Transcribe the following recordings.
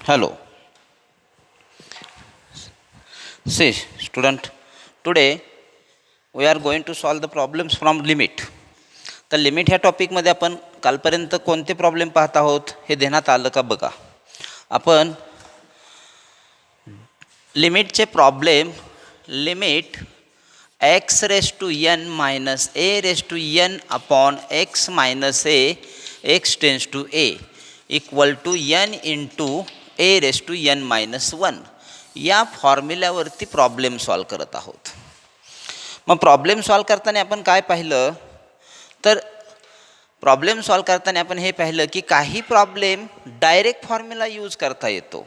Hello. See, student, today we are going to solve the problems from limit. तर limit ह्या टॉपिकमध्ये आपण कालपर्यंत कोणते प्रॉब्लेम पाहत आहोत हे देण्यात आलं का बघा. आपण लिमिटचे problem limit x raise to n minus a raise to n upon x minus a x tends to a equal to n into a raise to n minus 1 या फॉर्म्युल्यावरती प्रॉब्लेम सॉल्व करत आहोत. मग प्रॉब्लेम सॉल्व करताना आपण काय पाहिलं तर problem solve करताना आपण हे पाहिलं की काही प्रॉब्लेम डायरेक्ट फॉर्म्युला यूज करता येतो,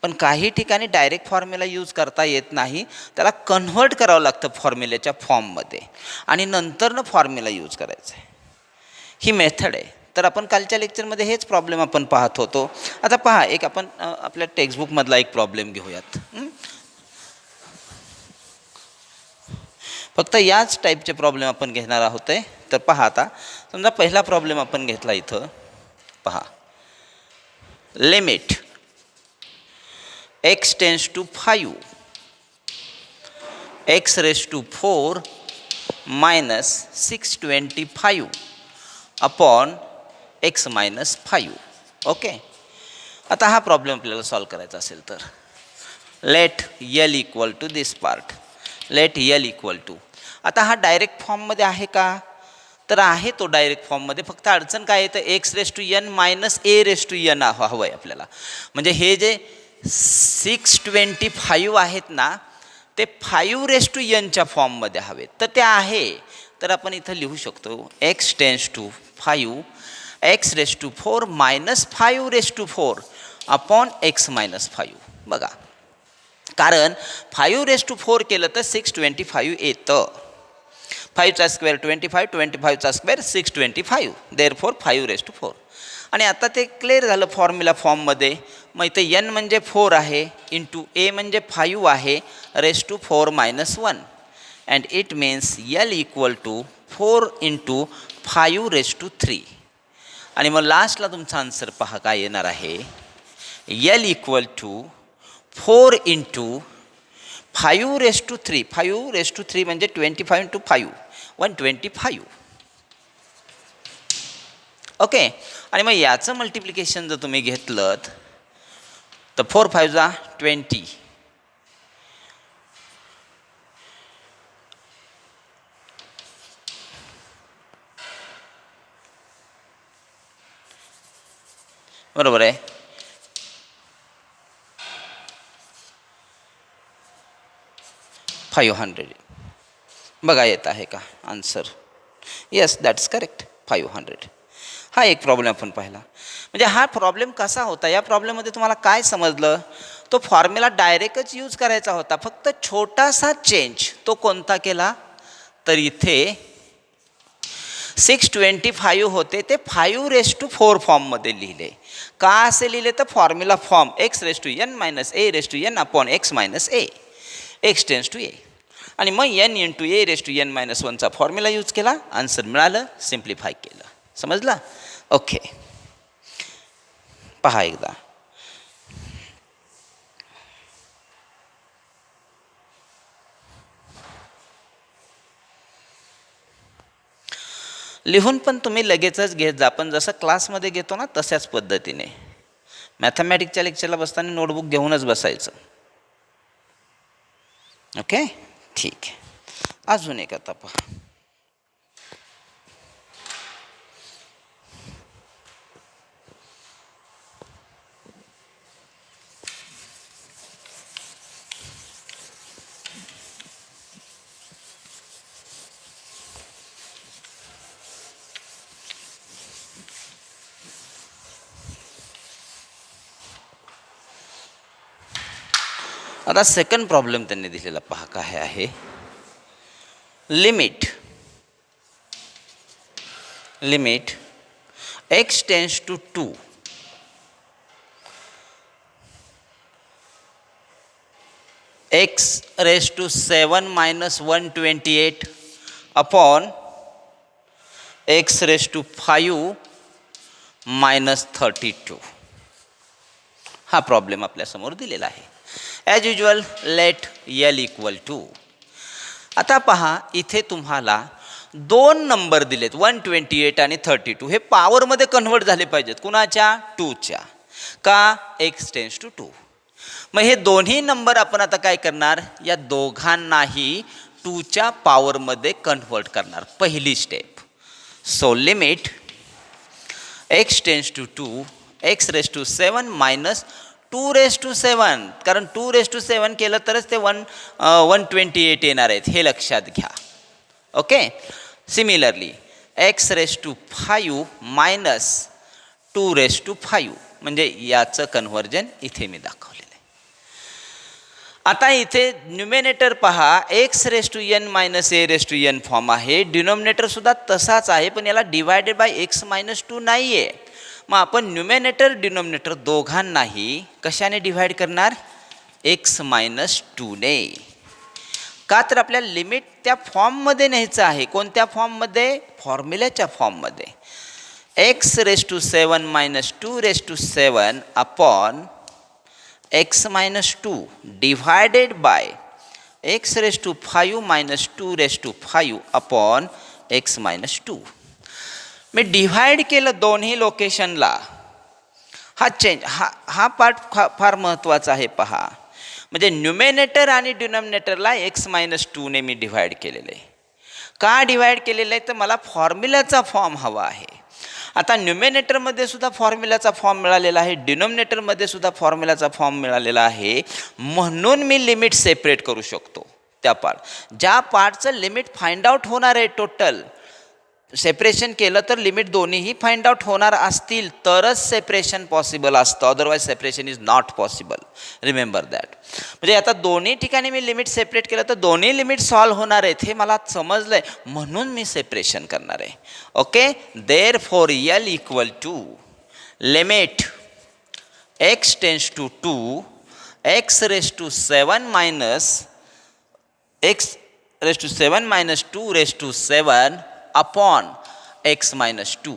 पण काही ठिकाणी डायरेक्ट फॉर्म्युला यूज करता येत नाही, त्याला कन्व्हर्ट करावं लागतं फॉर्म्युल्याच्या फॉर्ममध्ये आणि नंतरनं फॉर्म्युला यूज करायचं आहे. ही मेथड आहे. तर आपण कालच्या लेक्चरमध्ये हेच प्रॉब्लेम आपण पाहत होतो. आता पहा, एक आपण आपल्या टेक्स्टबुकमधला एक प्रॉब्लेम घेऊयात. फक्त याच टाईपचे प्रॉब्लेम आपण घेणार आहोत. तर पहा, आता समजा पहिला प्रॉब्लेम आपण घेतला. इथं पहा, limit x tends to 5 x raise to 4 minus 625 upon x minus 5. Okay. आता हा प्रॉब्लेम आपल्याला सॉल्व करायचा असेल तर let y equal to this part, let y equal to. आता हा डायरेक्ट फॉर्ममध्ये आहे का तर आहे तो डायरेक्ट फॉर्ममध्ये. फक्त अडचण काय आहे तर X raise to N minus A raise to N हवं आहे आपल्याला. म्हणजे हे जे 625 आहेत ना ते 5 रेस टू एनच्या फॉर्ममध्ये हवेत. तर ते आहे, तर आपण इथं लिहू शकतो X tends to 5 X raise to 4 minus 5 raise to 4 upon x minus 5. बघा, कारण 5 रेस टू 4 केलं तर 625 येतं. 5चा स्क्वेअर 25, 25चा स्क्वेअर 625, देअरफॉर 5 रेस टू 4. आणि आता ते क्लिअर झालं फॉर्म्युला फॉर्ममध्ये. मग इथे n म्हणजे 4 आहे, इंटू ए म्हणजे 5 आहे, raise to 4 minus 1 and it means L equal to 4 into 5 raise to 3. आणि मग लास्टला तुमचा आन्सर पहा काय येणार आहे. L equal to 4 into 5 raise to 3. 5 raise to 3 म्हणजे 25 इंटू 5 125. ओके. आणि मग याचं मल्टिप्लिकेशन जर तुम्ही घेतलं तर 4 5 जा 20, बरोबर आहे. $500. बघा येत आहे का आन्सर. Yes, that's correct, 500. हा एक प्रॉब्लेम आपण पाहिला. म्हणजे हा प्रॉब्लेम कसा होता, या प्रॉब्लेममध्ये तुम्हाला काय समजलं, तो फॉर्म्युला डायरेक्टच यूज करायचा होता, फक्त छोटासा चेंज. तो कोणता केला तर इथे 625 होते ते 5 रेस टू 4 फॉर्ममध्ये लिहिले. का असे लिहिले तर formula form x raise to N minus A raise to n upon x minus a x tends to a. आणि मग n into a raise to N minus 1चा फॉर्म्युला यूज केला, आन्सर मिळालं, सिम्प्लिफाय केलं. समजला. ओके. पहा एकदा, लिहून पण तुम्ही लगेचच घेत जा, पण जसं क्लासमध्ये घेतो ना तशाच पद्धतीने. मॅथमॅटिक्सच्या लेक्चरला बसताना नोटबुक घेऊनच बसायचं. ओके, ठीक आहे. अजून एक आता पहा, आता सेकंड प्रॉब्लेम त्यांनी दिलेला पहा काय आहे. Limit x tends to 2 x raise to 7 minus 128 upon x raise to 5 minus 32. हा प्रॉब्लेम आपल्यासमोर दिलेला आहे. As usual let L equal to. आता पहा इथे तुम्हाला दोन नंबर दिलेत 128 आणि 32. हे पॉवरमध्ये कन्व्हर्ट झाले पाहिजेत. कुणाच्या? 2च्या. का? x tends to 2. मग हे दोन्ही नंबर आपण आता काय करणार? या दोघांनाही 2च्या पॉवरमध्ये कन्व्हर्ट करणार. पहिली स्टेप. So limit x tends to 2 x raise to 7 minus 2 raise to 7. कारण 2 रेस टू 7 केलं तरच ते 128 येणार आहेत, हे लक्षात घ्या. Okay. Similarly x raise to 5 minus 2 raise to 5, म्हणजे याचं कन्व्हर्जन इथे मी दाखवलेलं आहे. आता इथे न्युमिनेटर पहा, x raise to n minus a raise to n form आहे. डिनॉमिनेटर सुद्धा तसाच आहे, पण याला डिवायडेड बाय x मायनस 2 नाही आहे. मग आपण न्युमिनेटर डिनॉमिनेटर दोघांनाही कशाने डिव्हाइड करणार? x मायनस 2ने. का? तर आपल्याला लिमिट त्या फॉर्ममध्ये न्यायचं आहे. कोणत्या फॉर्ममध्ये? फॉर्म्युल्याच्या फॉर्ममध्ये. x raise to 7 minus 2 raise to 7 upon x minus 2 divided by x raise to 5 minus 2 raise to 5 upon x minus 2. मी डिव्हाइड केलं दोन्ही लोकेशनला. हा पार्ट फार महत्त्वाचा आहे पहा. म्हणजे न्युमिनेटर आणि डिनॉमिनेटरला x मायनस 2ने मी डिव्हाइड केलेलं आहे. का डिव्हाइड केलेलं आहे? तर मला फॉर्म्युल्याचा फॉर्म हवा आहे. आता न्युमिनेटरमध्ये सुद्धा फॉर्म्युल्याचा फॉर्म मिळालेला आहे, डिनॉमिनेटरमध्ये सुद्धा फॉर्म्युल्याचा फॉर्म मिळालेला आहे. म्हणून मी लिमिट सेपरेट करू शकतो. त्या ज्या पार्टचं लिमिट फाइंड आउट होणार आहे टोटल, सेपरेशन केलं तर लिमिट दोन्हीही फाइंड आउट होणार असतील तरच सेपरेशन पॉसिबल असतं. Otherwise separation is not possible. Remember that. म्हणजे आता दोन्ही ठिकाणी मी लिमिट सेपरेट केलं तर दोन्ही लिमिट सॉल्व्ह होणार आहेत, हे मला समजलं आहे. म्हणून मी सेपरेशन करणार आहे. Okay. Therefore L equal to limit x tends to 2 x raise to 7 minus x raise to 7 minus 2 raise to 7 upon x minus 2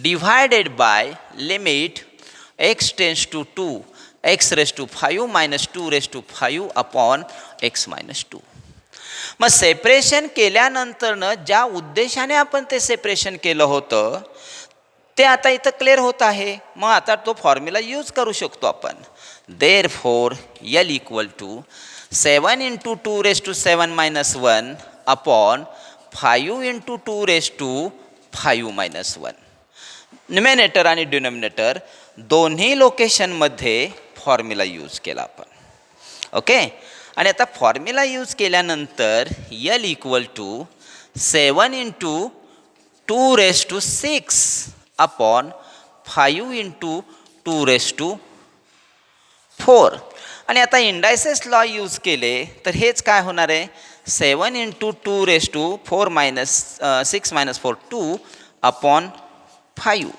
divided by limit x tends to 2 x raised to 5 minus 2 raised to 5 upon x minus 2. मग separation केल्यानंतरनं ज्या उद्देशाने आपण ते separation केलं होतं ते आता इथं क्लिअर होत आहे. मग आता तो फॉर्म्युला यूज करू शकतो आपण. Therefore L equal to 7 into 2 raise to 7 minus 1 upon 5 into 2 raise to 5 minus 1. Numerator आणि डिनॉमिनेटर दोन्ही लोकेशनमध्ये फॉर्म्युला यूज केला आपण. ओके. आणि आता फॉर्म्युला यूज केल्यानंतर L equal to 7 into 2 raise to 6 upon 5 into 2 raise to 4. आणि आता indices law use केले तर हेच काय होणार आहे? 7 into 2 raise to 4 minus 6 minus 4 2 upon 5.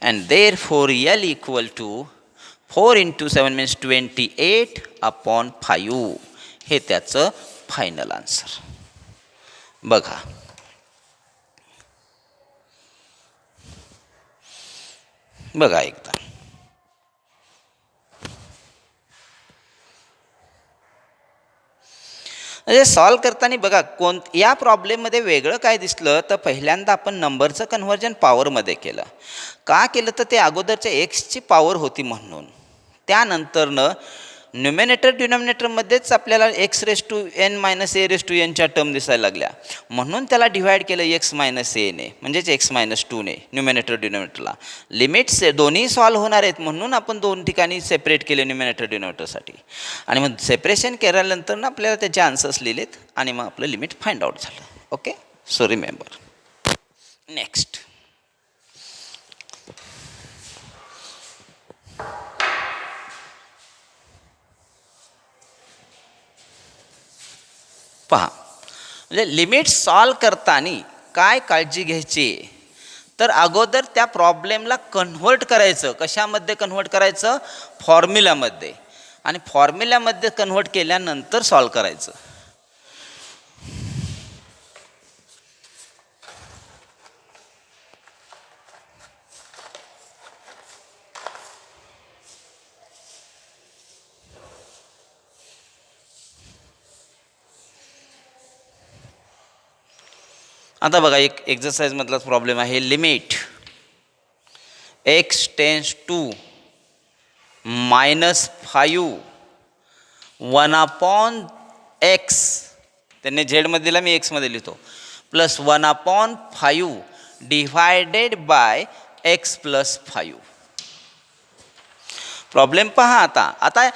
And therefore L equal to 4 into 7 means 28 upon 5. हे त्याचं फायनल आन्सर. बघा बघा एकदा. म्हणजे सॉल्व करताना बघा या प्रॉब्लेममध्ये वेगळं काय दिसलं तर पहिल्यांदा आपण नंबरचं कन्व्हर्जन पॉवरमध्ये केलं. का केलं तर ते अगोदरच्या एक्सची पॉवर होती म्हणून. त्यानंतरनं न्युमिनेटर डिनॉमिनेटरमध्येच आपल्याला x raise to N minus A raise to एनच्या टर्म दिसायला लागल्या म्हणून त्याला डिव्हाइड केलं एक्स मायनस एने म्हणजेच एक्स मायनस 2ने न्युमिनेटर डिनॉमिनेटरला. लिमिट्स दोन्ही सॉल्व्ह होणार आहेत म्हणून आपण दोन ठिकाणी सेपरेट केले न्युमिनेटर डिनॉमिनेटरसाठी. आणि मग सेपरेशन केल्यानंतर आपल्याला त्याचे आन्सर्स लिहिलेत आणि मग आपलं लिमिट फाइंड आउट झालं. ओके. So remember. नेक्स्ट पहा. म्हणजे लिमिट सॉल्व करताना काय काळजी घ्यायची तर अगोदर त्या प्रॉब्लेमला कन्व्हर्ट करायचं. कशामध्ये कन्व्हर्ट करायचं? फॉर्म्युलामध्ये. आणि फॉर्म्युलामध्ये कन्व्हर्ट केल्यानंतर सॉल्व करायचं. आता बघा एक एक्झरसाइजमधलाच प्रॉब्लेम आहे. Limit x tends to -5 1/x, त्यांनी झेडमध्ये दिला, मी एक्समध्ये लिहितो, plus 1/5 divided by x + 5. Problem पहा. आता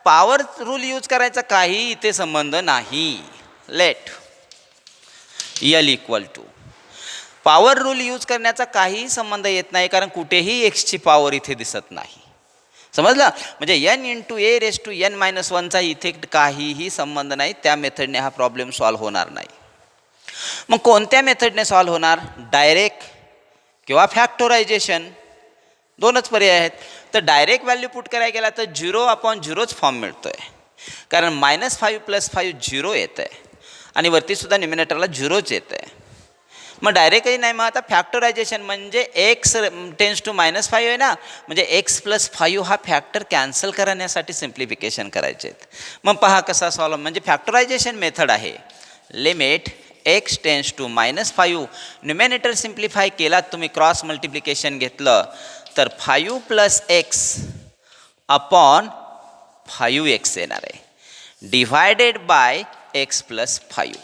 पॉवर रूल यूज करायचा काही इथे संबंध नाही. Let L equal to power rule use करण्याचा काही संबंध येत नाही, कारण कुठेही एक्सची पॉवर इथे दिसत नाही. समजलं? म्हणजे n × a⁻n−1चा इथे काहीही संबंध नाही. त्या मेथडने हा प्रॉब्लेम सॉल्व्ह होणार नाही. मग कोणत्या मेथडने सॉल्व्ह होणार? डायरेक्ट किंवा फॅक्टोरायझेशन, दोनच पर्याय आहेत. तर डायरेक्ट व्हॅल्यू पुट करायला गेला तर 0/0च फॉर्म मिळतो आहे, कारण -5 + 5 0 येतं आहे आणि वरतीसुद्धा न्युमिनेटरला 0च येतं आहे. मग डायरेक्टही नाही. मग आता फॅक्टरायझेशन म्हणजे x टेन्स टू -5 आहे ना, म्हणजे x + 5 हा फॅक्टर कॅन्सल करण्यासाठी सिम्प्लिफिकेशन करायचे आहेत. मग पहा कसा सॉल्व, म्हणजे फॅक्टरायझेशन मेथड आहे. Limit x tends to -5, numerator simplify केलात तुम्ही, क्रॉस मल्टिप्लिकेशन घेतलं तर 5 + x अपॉन 5x येणार आहे, डिव्हायडेड बाय x + 5.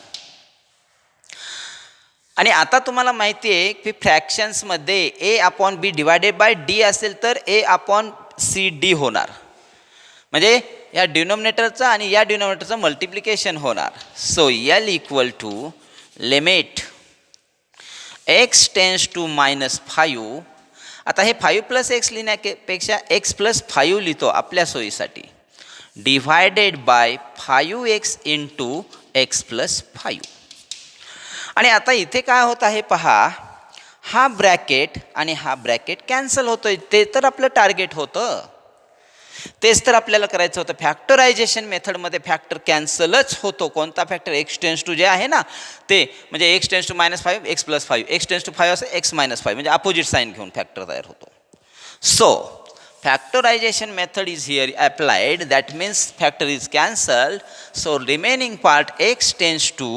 आणि आता तुम्हाला माहिती आहे की फ्रॅक्शन्समध्ये a/b डिवायडेड बाय d असेल तर a/cd होणार, म्हणजे या डिनॉमिनेटरचं आणि या डिनॉमिनेटरचं मल्टिप्लिकेशन होणार. So L equal to limit x tends to -5. आता हे 5 + x लिहिण्यापेक्षा x + 5 लिहितो आपल्या सोयीसाठी, डिव्हायडेड बाय 5x × x + 5. आणि आता इथे काय होत आहे पहा, हा ब्रॅकेट आणि हा ब्रॅकेट कॅन्सल होतोय. ते तर आपलं टार्गेट होतं, तेच तर आपल्याला करायचं होतं. फॅक्टरायझेशन मेथडमध्ये फॅक्टर कॅन्सलच होतो. कोणता फॅक्टर? x टेन्स टू जे आहे ना ते, म्हणजे x tends to -5 x + 5, x tends to 5 असे x - 5, म्हणजे अपोजिट साईन घेऊन फॅक्टर तयार होतो. So factorization method is here applied, that means factor is cancelled, so remaining part x tends to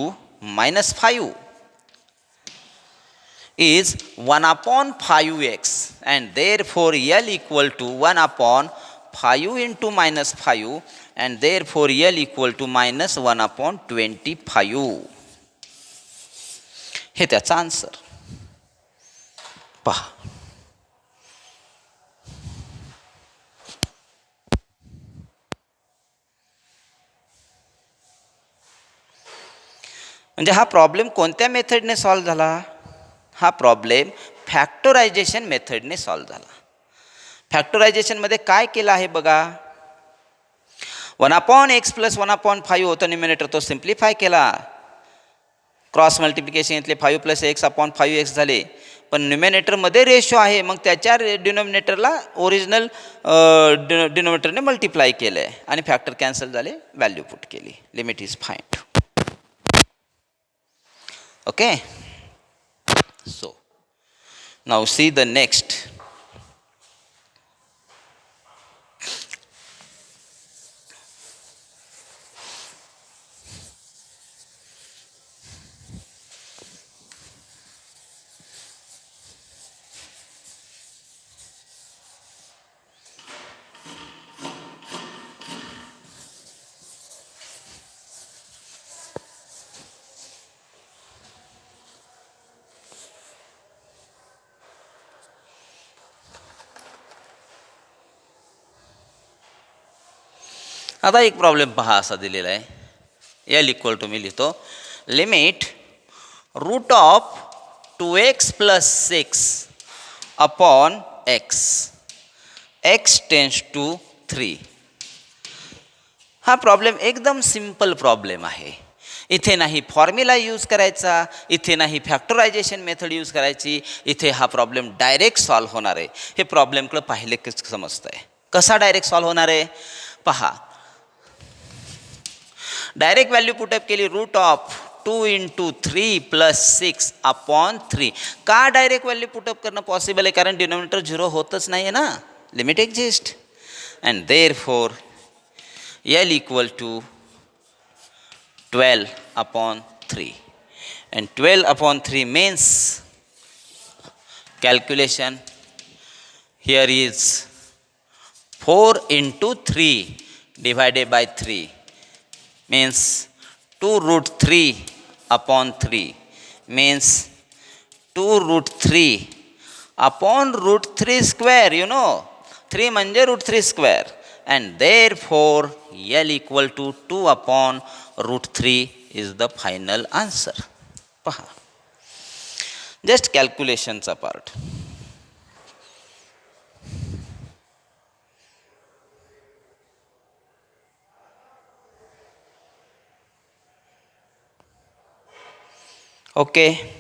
-5 is 1/5x, and therefore L equal to 1/5 × -5, and therefore L equal to -1/25. हे त्याचा answer पहा. म्हणजे हा problem कोणत्या मेथडने solve झाला? हा problem factorisation मेथडने solve झाला. फॅक्टरायझेशनमध्ये काय केलं आहे बघा, 1/x + 1/5 होतं न्युमिनेटर, तो सिम्प्लिफाय केला. क्रॉस मल्टिप्लिकेशन घेतले, 5 + x/5x झाले, पण न्युमिनेटरमध्ये रेशो आहे, मग त्याच्या डिनॉमिनेटरला ओरिजिनल डिनॉमिनेटरने मल्टिप्लाय केलं आहे आणि फॅक्टर कॅन्सल झाले, व्हॅल्यू पुट केली, limit is find. Okay, so now see the next. आता एक प्रॉब्लेम पहा असा दिलेला आहे. L इक्वल टू मी लिहितो, limit √2x + 6 upon x tends to 3. हा प्रॉब्लेम एकदम सिंपल प्रॉब्लेम आहे. इथे नाही फॉर्म्युला यूज करायचा, इथे नाही फॅक्टरायझेशन मेथड यूज करायची, इथे हा प्रॉब्लेम डायरेक्ट सॉल्व्ह होणार आहे. हे प्रॉब्लेमकडे पाहिले की समजतं आहे. कसा डायरेक्ट सॉल्व्ह होणार आहे पहा. डायरेक्ट व्हॅल्यू पुटअप केली, √2 × 3 + 6 अपॉन 3. का डायरेक्ट व्हॅल्यू पुटअप करणं पॉसिबल आहे? कारण डिनॉमिनेटर 0 होतच नाही आहे ना, limit exist, and therefore L equal to 12/3. and 12 upon 3 means calculation here is 4 into 3 divided by 3 means 2 root 3 upon 3 means 2 root 3 upon root 3 square, 3 म्हणजे root 3 square, and therefore L equal to 2 upon root 3 is the final answer. पहा, just calculations apart. Okay.